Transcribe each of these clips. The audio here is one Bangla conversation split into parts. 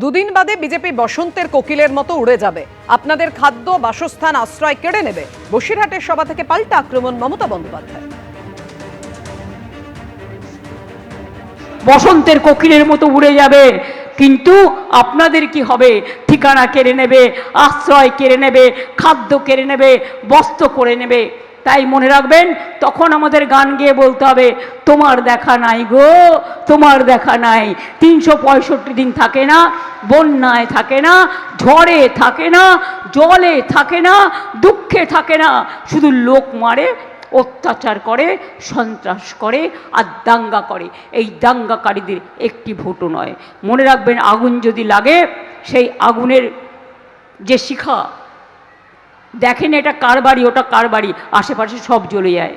দুদিন বাদে বিজেপি বসন্তের কোকিলের মতো উড়ে যাবে, আপনাদের খাদ্য বাসস্থান আশ্রয় কেড়ে নেবে। বসিরহাটের সভা থেকে পাল্টা আক্রমণ মমতা বন্দ্যোপাধ্যায়। বসন্তের কোকিলের মতো উড়ে যাবে, কিন্তু আপনাদের কি হবে? ঠিকানা কেড়ে নেবে, আশ্রয় কেড়ে নেবে, খাদ্য কেড়ে নেবে, বস্ত্র করে নেবে। তাই মনে রাখবেন, তখন আমাদের গান গেয়ে বলতে হবে, তোমার দেখা নাই গো, তোমার দেখা নাই। 365 দিন থাকে না, বন্যায় থাকে না, ঝড়ে থাকে না, জলে থাকে না, দুঃখে থাকে না, শুধু লোক মারে, অত্যাচার করে, সন্ত্রাস করে আর দাঙ্গা করে। এই দাঙ্গাকারীদের একটি ভোটও নয়। মনে রাখবেন, আগুন যদি লাগে, সেই আগুনের যে শিখা, দেখেন এটা কার বাড়ি, ওটা কার বাড়ি, আশেপাশে সব জ্বলে যায়।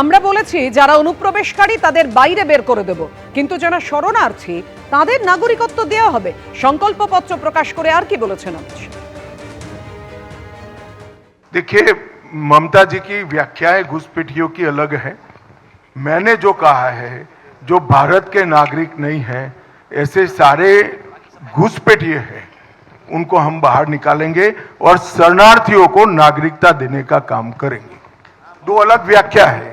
আমরা বলেছি যারা অনুপ্রবেশকারী তাদের বাইরে বের করে দেব, কিন্তু যারা শরণার্থী তাদের নাগরিকত্ব দেওয়া হবে। সংকল্পপত্র প্রকাশ করে আর কি বলেছেন অমিত শাহ? देखिए, ममता जी की व्याख्याएं घुसपैठियों की अलग है। मैंने जो कहा है, जो भारत के नागरिक नहीं हैं, ऐसे सारे घुसपैठिए हैं, उनको हम बाहर निकालेंगे और शरणार्थियों को नागरिकता देने का काम करेंगे। दो अलग व्याख्या है,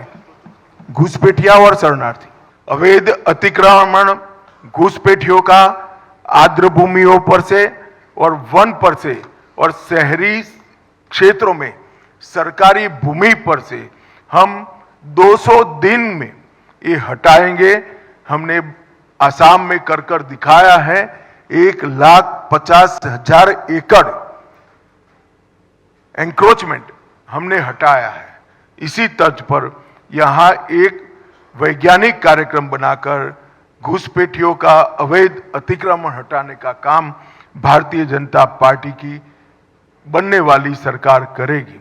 घुसपैठिया और शरणार्थी। अवैध अतिक्रमण घुसपैठियों का आर्द्र भूमियों पर से और वन पर से और शहरी क्षेत्रों में सरकारी भूमि पर से हम 200 दिन में ये हटाएंगे। हमने आसाम में कर कर दिखाया है। 1,50,000 एकड़ एंक्रोचमेंट हमने हटाया है। इसी तर्ज पर यहां एक वैज्ञानिक कार्यक्रम बनाकर घुसपैठियों का अवैध अतिक्रमण हटाने का काम भारतीय जनता पार्टी की बनने वाली सरकार करेगी।